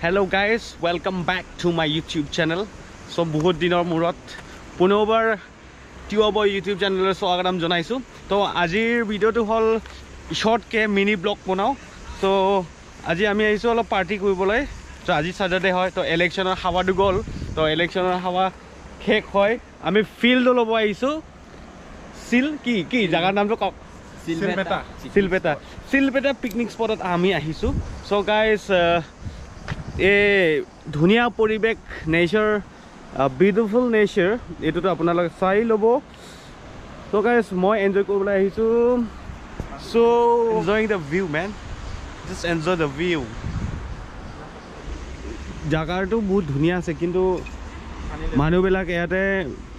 Hello guys, welcome back to my YouTube channel. So বহুত দিনৰ মূৰত পুনৰবাৰ টিউবৰ YouTube চেনেলৰ স্বাগতম জনাইছো। তো আজিৰ ভিডিওটো হল শৰ্ট কে মিনি ব্লগ বনাও। তো আজি আমি আহিছো অলপ পাৰ্টি কৰিবলৈ। তো আজি সাটাৰডে হয়, তো ইলেকশ্যনৰ হাৱাটো গ'ল। তো ইলেকশ্যনৰ হাৱা শেষ হয়, আমি ফিল্ড ল'ব আহিছো। কি জাগাৰ নামটো কক? Silpeta পিকনিক স্পটত আমি আহিছো। সো গাইস ধুনীয়া পৰিবেশ, নেচাৰ, বিউটিফুল নেচাৰ, এইটোতো আপোনালোকে চাই ল'ব। সো গাইস মই এনজয় কৰিবলৈ আহিছো। So enjoying the view man, just enjoy the view. জাগাটো বহুত ধুনীয়া আছে, কিন্তু মানুহবিলাক ইয়াতে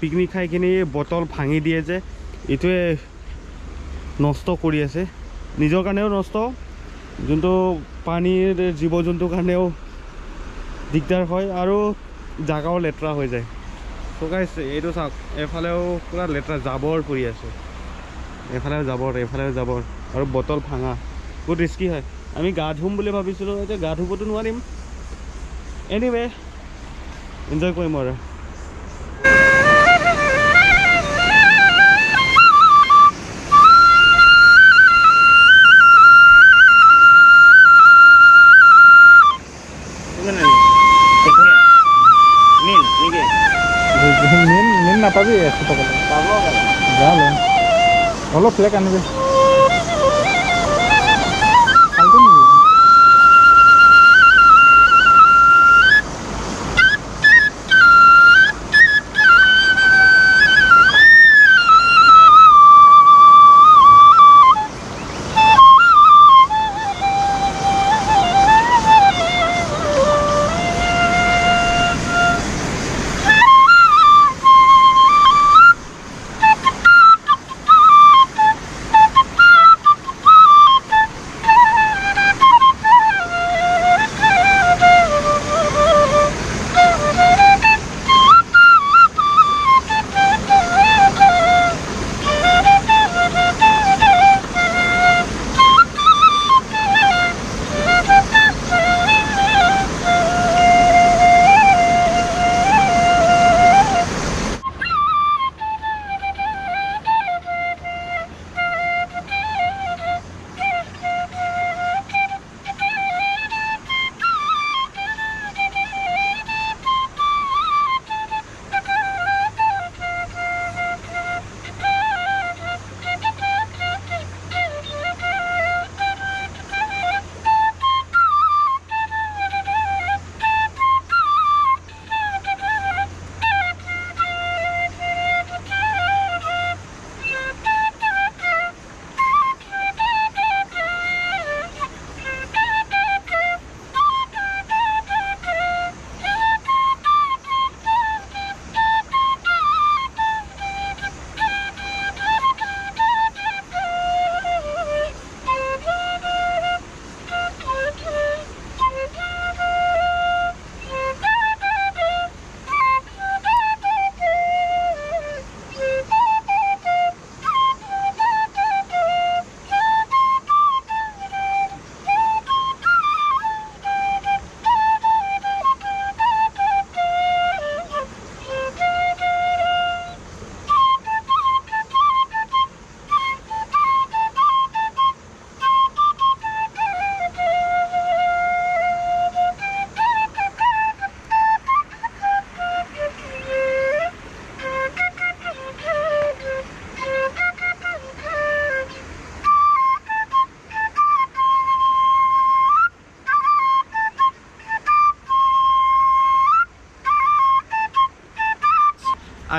পিকনিক খাই কিনি বটল ভাঙি দিয়ে যে, এইটোৱে নষ্ট কৰি আছে। নিজৰ কাৰণেও নষ্ট, যোনটো পানীৰ জীৱ জন্তুৰ কাৰণেও দিগদাৰ হয়, আৰু জাগাও লেতেৰা হৈ যায়। তো গাইছ এইটো চাওক, এফালেও পুৰা লেতেৰা জাবৰ পৰি আছে, এফালেও জাবৰ আৰু বটল ভাঙা, বহুত ৰিস্কি হয়। আমি গা ধুম বুলি ভাবিছিলোঁ, এতিয়া গা ধুবতো নোৱাৰিম। এনিৱে এনজয় কৰিম আৰু। নাপাবি অলপ ফ্লেক আনিবি।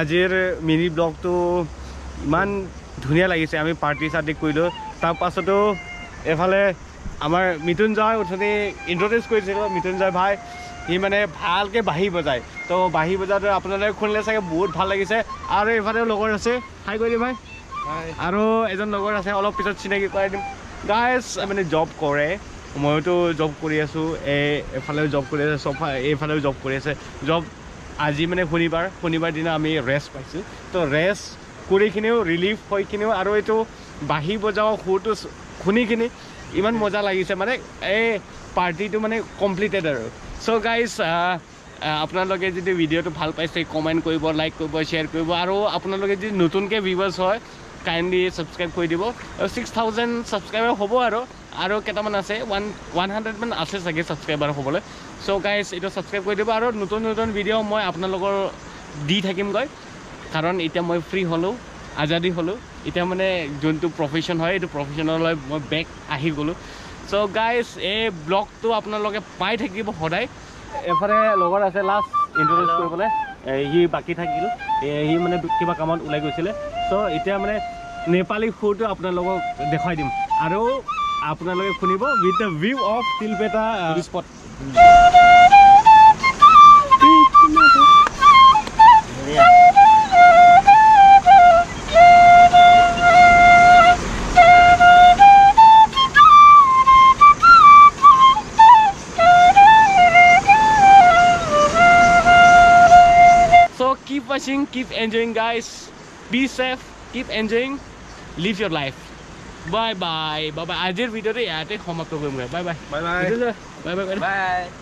আজিৰ মিনি ব্লগটো ইমান ধুনীয়া লাগিছে। আমি পাৰ্টি চাৰ্টি কৰিলোঁ, তাৰ পাছতো এফালে আমাৰ মৃত্যুঞ্জয় উঠনি ইন্ট্ৰডিউচ কৰিছিলোঁ। মৃত্যুঞ্জয় ভাই সি মানে ভালকৈ বাঁহী বজায়, তো বাঁহী বজাওঁতে আপোনালোকে শুনিলে চাগে বহুত ভাল লাগিছে। আৰু এইফালেও লগৰ আছে, হাই কৰি দিম ভাই। আৰু এজন লগৰ আছে, অলপ পিছত চিনাকি কৰাই দিম। গাইজ মানে জব কৰে, ময়োতো জব কৰি আছোঁ, এফালেও জব কৰি আছে, চব এইফালেও জব কৰি আছে। জব আজি মানে শনিবাৰ দিনা আমি ৰেষ্ট পাইছোঁ। তো ৰেষ্ট কৰি কিনিও ৰিলিফ হৈ কিনিও আৰু এইটো বাঁহী বজাওঁ সুৰটো শুনি কিনি ইমান মজা লাগিছে। মানে এই পাৰ্টিটো মানে কমপ্লিটেড আৰু চ' গাইজ আপোনালোকে যদি ভিডিঅ'টো ভাল পাইছে কমেণ্ট কৰিব লাইক কৰিব শ্বেয়াৰ কৰিব আৰু আপোনালোকে যদি নতুনকৈ ভিউৱাৰ্ছ হয় কাইণ্ডলি ছাবস্ক্ৰাইব কৰি দিব আৰু 6000 ছাবস্ক্ৰাইবাৰ হ'ব আৰু কেইটামান আছে 100 মান আছে চাগে ছাবস্ক্ৰাইবাৰ হ'বলৈ চ' গাইজ এইটো ছাবস্ক্ৰাইব কৰি দিব আৰু নতুন নতুন ভিডিঅ' মই আপোনালোকৰ দি থাকিমগৈ কাৰণ এতিয়া মই ফ্ৰী হ'লোঁ আজাদী হ'লোঁ এতিয়া মানে যোনটো প্ৰফেশ্যন হয় এইটো প্ৰফেশ্যনলৈ মই বেক আহি গ'লোঁ চ' গাইজ এই ব্লগটো আপোনালোকে পাই থাকিব সদায় এফালে লগৰ আছে লাষ্ট ইণ্ট্ৰডিউচ কৰিবলৈ সি বাকী থাকিল সি মানে কিবা কামত ওলাই গৈছিলে চ' এতিয়া মানে নেপালী ফুডটো আপোনালোকক দেখুৱাই দিম আৰু আপোনালোকে শুনিব with the view of Tilpeta spot Keep watching, keep enjoying guys. Be safe, keep enjoying, live your life. Bye bye. Bye bye. Ajir video te yaate samapt korim. Bye bye. Bye bye. Bye bye. Bye.